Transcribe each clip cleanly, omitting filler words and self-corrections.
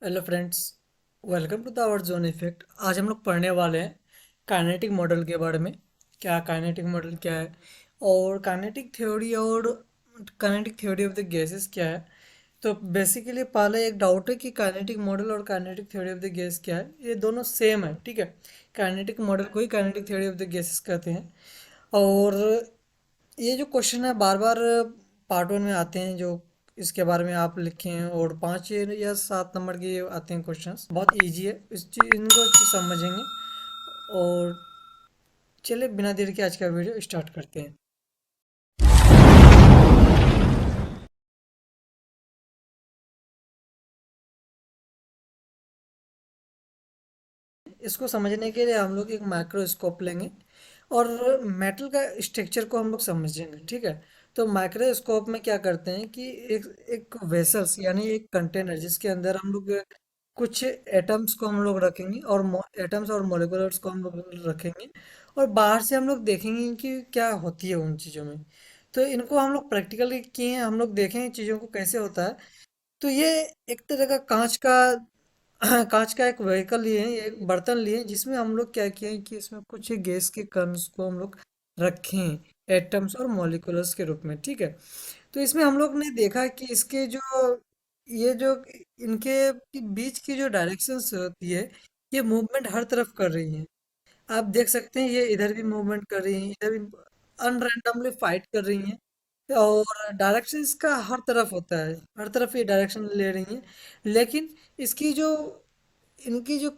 Hello friends. Welcome to the our zone effect. आज हम लोग पढ़ने वाले हैं काइनेटिक मॉडल के बारे में। क्या काइनेटिक मॉडल क्या है, और kinetic theory of the gases क्या है। तो बेसिकली पहले एक डाउट है कि काइनेटिक मॉडल और kinetic theory of the gas क्या है। ये दोनों सेम है, ठीक है। काइनेटिक मॉडल को ही kinetic theory of the gases कहते हैं। और ये जो क्वेश्चन है बार बार पार्ट वन में आते हैं, जो इसके बारे में आप लिखे हैं, और 5 या 7 नंबर के ये आते हैं क्वेश्चंस। बहुत इजी है, इस चीज इनको समझेंगे। और चलिए बिना देर के आज का वीडियो स्टार्ट करते हैं। इसको समझने के लिए हम लोग एक माइक्रोस्कोप लेंगे और मेटल का स्ट्रक्चर को हम लोग समझेंगे, ठीक है। तो माइक्रोस्कोप में क्या करते हैं कि एक एक वेसल्स यानी एक कंटेनर जिसके अंदर हम लोग कुछ एटम्स को हम लोग रखेंगे, और एटम्स और मोलिकुलर्स को हम लोग रखेंगे। और बाहर से हम लोग देखेंगे कि क्या होती है उन चीज़ों में। तो इनको हम लोग प्रैक्टिकली किए हैं, हम लोग देखें इन चीज़ों को कैसे होता है। तो ये एक तरह का कांच का एक व्हीकल लिए हैं, एक बर्तन लिए हैं, जिसमें हम लोग क्या किए हैं कि इसमें कुछ गैस के कणों को हम लोग रखें एटम्स और मॉलिक्यूल्स के रूप में, ठीक है। तो इसमें हम लोग ने देखा कि इसके जो ये जो इनके बीच की जो डायरेक्शंस होती है, ये मूवमेंट हर तरफ कर रही है। आप देख सकते हैं ये इधर भी मूवमेंट कर रही हैं, इधर भी अनरैंडमली फाइट कर रही हैं। और डायरेक्शन इसका हर तरफ होता है, हर तरफ ये डायरेक्शन ले रही हैं। लेकिन इसकी जो इनकी जो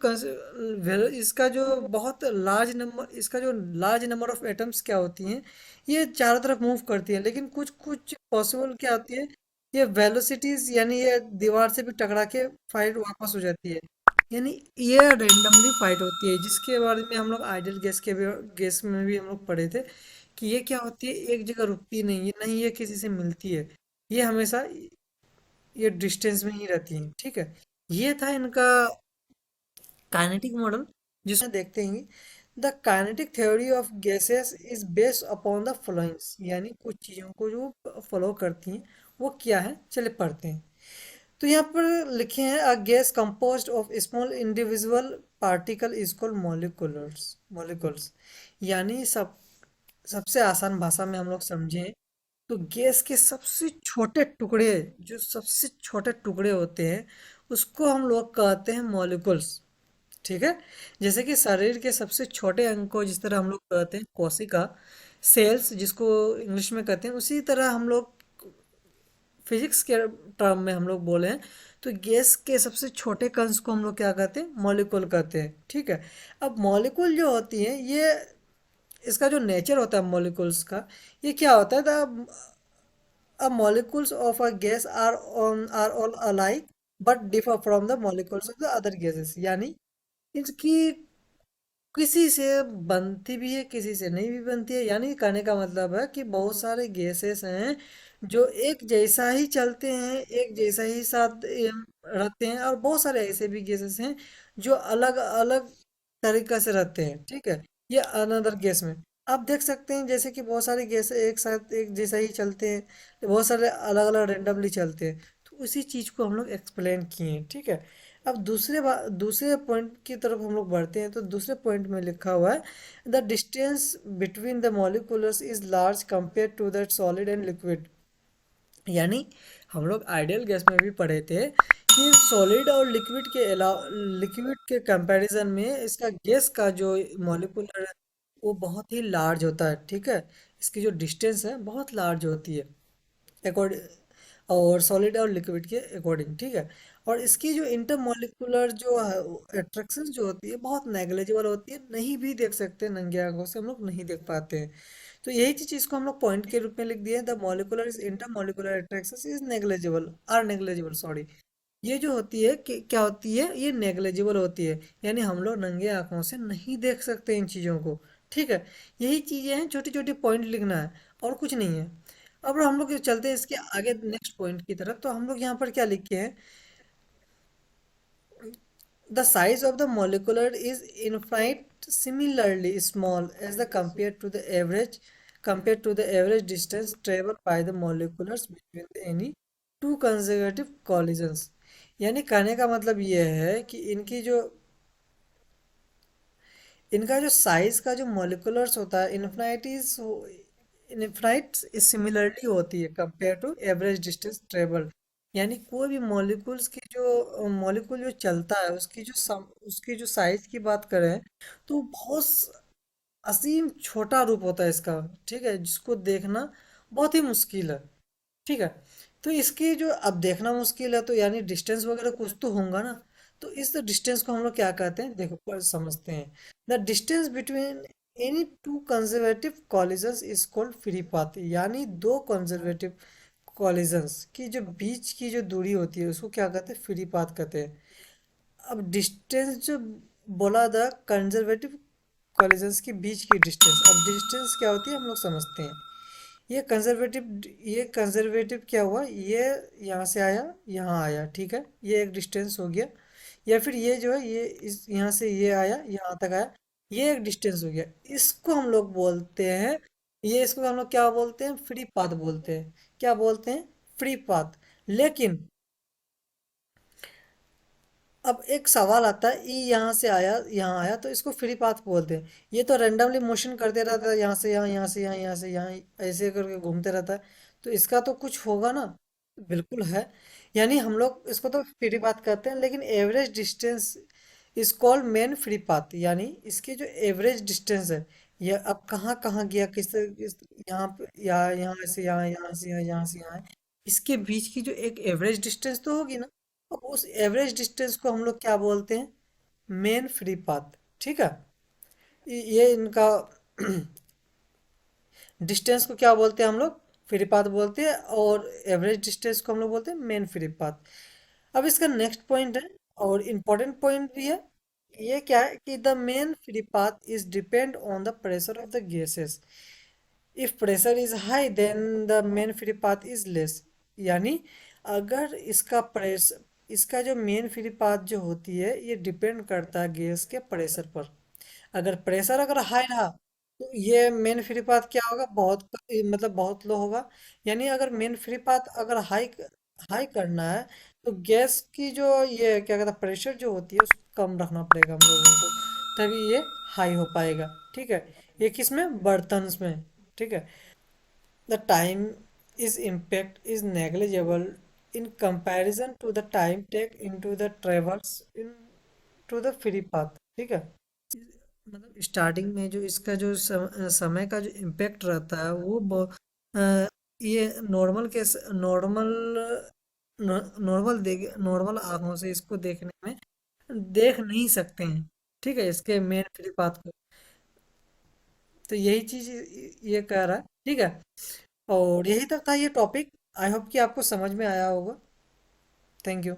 इसका जो बहुत लार्ज नंबर इसका जो लार्ज नंबर ऑफ एटम्स क्या होती हैं, ये चारों तरफ मूव करती है। लेकिन कुछ कुछ पॉसिबल क्या होती है, ये वेलोसिटीज यानी ये दीवार से भी टकरा के फाइट वापस हो जाती है। यानी ये रेंडमली फाइट होती है, जिसके बारे में हम लोग आइडियल गैस में भी हम लोग पढ़े थे कि ये क्या होती है, एक जगह रुकती नहीं है, नहीं ये किसी से मिलती है। ये हमेशा ये डिस्टेंस में ही रहती है, ठीक है। ये था इनका काइनेटिक मॉडल, जिसमें देखते हैं the kinetic theory of gases is based upon the followings, यानी कुछ चीज़ों को जो फॉलो करती हैं वो क्या है, चले पढ़ते हैं। तो यहाँ पर लिखे हैं a gas composed of small individual particle is called moleculars molecules. यानी सबसे आसान भाषा में हम लोग समझें तो गैस के सबसे छोटे टुकड़े, जो सबसे छोटे टुकड़े होते हैं, उसको हम लोग कहते हैं मॉलिक्यूल्स, ठीक है। जैसे कि शरीर के सबसे छोटे अंग को जिस तरह हम लोग कहते हैं कोशिका, सेल्स जिसको इंग्लिश में कहते हैं, उसी तरह हम लोग फिजिक्स के टर्म में हम लोग बोले हैं तो गैस के सबसे छोटे कण को हम लोग क्या कहते हैं, मॉलिक्यूल कहते हैं, ठीक है। अब मॉलिक्यूल जो होती है, ये इसका जो नेचर होता है मॉलिक्यूल्स का, ये क्या होता है, the molecules of a gas are all alike but differ from the molecules of the other gases। यानी इसकी किसी से बनती भी है, किसी से नहीं भी बनती है। यानी कहने का मतलब है कि बहुत सारे गैसेस हैं जो एक जैसा ही चलते हैं, एक जैसा ही साथ रहते हैं, और बहुत सारे ऐसे भी गैसेस हैं जो अलग अलग तरीके से रहते हैं, ठीक है। ये अनदर गैस में आप देख सकते हैं, जैसे कि बहुत सारे गैस एक साथ एक जैसा ही चलते हैं, बहुत सारे अलग अलग रेंडमली चलते हैं। तो उसी चीज़ को हम लोग एक्सप्लेन किए हैं, ठीक है। अब दूसरे पॉइंट की तरफ हम लोग बढ़ते हैं। तो दूसरे पॉइंट में लिखा हुआ है the distance between the molecules is large compare to that solid and liquid. यानी हम लोग आइडियल गैस में भी पढ़े थे कि सॉलिड और लिक्विड के कंपैरिजन में इसका गैस का जो मॉलिक्यूलर है वो बहुत ही लार्ज होता है, ठीक है। इसकी जो डिस्टेंस है बहुत लार्ज होती है अकॉर्डिंग, और सॉलिड और लिक्विड के अकॉर्डिंग, ठीक है। और इसकी जो इंटरमोलिकुलर जो अट्रैक्शन जो होती है बहुत नेग्लिजिबल होती है, नहीं भी देख सकते, नंगे आंखों से हम लोग नहीं देख पाते हैं। तो यही चीज इसको हम लोग पॉइंट के रूप में लिख दिए, the molecular is intermolecular attraction is negligible or negligible, sorry. ये जो होती है कि क्या होती है, ये नेग्लिजिबल होती है, यानी हम लोग नंगे आंखों से नहीं देख सकते इन चीज़ों को, ठीक है। यही चीज़ें हैं, छोटी छोटी पॉइंट लिखना है, और कुछ नहीं है। अब हम लोग चलते हैं इसके आगे नेक्स्ट पॉइंट की तरफ। तो हम लोग यहाँ पर क्या लिखे हैं, the size of the molecular is infinite similarly small as the compared to the average distance traveled by the molecules between any two consecutive collisions। यानी कहने का मतलब ये है कि इनका जो साइज का जो मॉलिक्यूलर्स होता है इनफाइनाइट सिमिलरिटी होती है compare to average distance travel. यानी कोई भी मॉलिक्यूल्स की जो मॉलिक्यूल जो चलता है उसकी जो साइज की बात करें तो बहुत असीम छोटा रूप होता है इसका। ठीक है, जिसको देखना बहुत ही मुश्किल है। ठीक है, तो इसकी जो अब देखना मुश्किल है तो यानी डिस्टेंस वगैरह कुछ तो होगा ना। तो इस डिस्टेंस को हम लोग क्या कहते हैं, देखो पर समझते हैं। The distance between any two conservative collisions is called free path. यानी दो कंजर्वेटिव कॉलिजन्स की जो बीच की जो दूरी होती है उसको क्या कहते हैं, फ्री पाथ कहते हैं। अब डिस्टेंस जो बोला था कंजर्वेटिव कॉलिजन्स के बीच की डिस्टेंस, अब डिस्टेंस क्या होती है हम लोग समझते हैं। ये कंजर्वेटिव क्या हुआ, ये यहाँ से आया यहाँ आया, ठीक है, ये एक डिस्टेंस हो गया। या फिर ये जो है ये इस यहाँ से ये आया यहाँ तक आया, ये एक डिस्टेंस हो गया। इसको हम लोग बोलते हैं, ये इसको हम लोग क्या बोलते हैं, फ्री पाथ बोलते हैं। क्या बोलते हैं, फ्री पाथ। लेकिन अब एक सवाल आता है, ई यहाँ से आया यहाँ आया तो इसको फ्री पाथ बोलते हैं। ये तो रेंडमली मोशन करते रहता है, यहाँ से यहाँ, यहाँ से यहाँ, यहाँ से यहाँ, ऐसे करके घूमते रहता है। तो इसका तो कुछ होगा ना। बिल्कुल है। यानी हम लोग इसको तो फ्री पाथ कहते हैं, लेकिन average distance is called main free path. यानी इसकी जो एवरेज डिस्टेंस है, ये अब कहाँ कहाँ गया, यहाँ पे यहाँ से यहाँ, यहाँ से यहाँ, यहाँ से यहाँ है, इसके बीच की जो एक एवरेज डिस्टेंस तो होगी ना। अब उस एवरेज डिस्टेंस को हम लोग क्या बोलते हैं, मेन फ्री पाथ। ठीक है, ये इनका डिस्टेंस को क्या बोलते हैं हम लोग, फ्री पाथ बोलते हैं, और एवरेज डिस्टेंस को हम लोग बोलते हैं मेन फ्री पाथ। अब इसका नेक्स्ट पॉइंट है, और इम्पोर्टेंट पॉइंट भी है। ये क्या है कि the mean free path is depend on the pressure of the gases. If pressure is high then the mean free path is less. यानी अगर इसका जो मेन फ्री पाथ जो होती है ये डिपेंड करता है गैस के प्रेशर पर। अगर प्रेशर हाई रहा तो ये मेन फ्री पाथ क्या होगा, बहुत मतलब बहुत लो होगा। यानी अगर मेन फ्री पाथ अगर हाई हाई करना है तो गैस की जो ये क्या कहता है प्रेशर जो होती है उसको कम रखना पड़ेगा हम लोगों को, तभी ये हाई हो पाएगा। ठीक है, ये किसमें, बर्तन्स में। ठीक है, the time is impact is negligible in comparison to the time take into the travels into the free path। ठीक है, मतलब स्टार्टिंग में जो इसका जो समय का जो इम्पेक्ट रहता है वो ये नॉर्मल नॉर्मल आंखों से इसको देखने में देख नहीं सकते हैं। ठीक है, इसके मेन फ्री पाथ को। तो यही चीज ये कह रहा है। ठीक है, और यही तक था ये टॉपिक। आई होप कि आपको समझ में आया होगा। Thank you.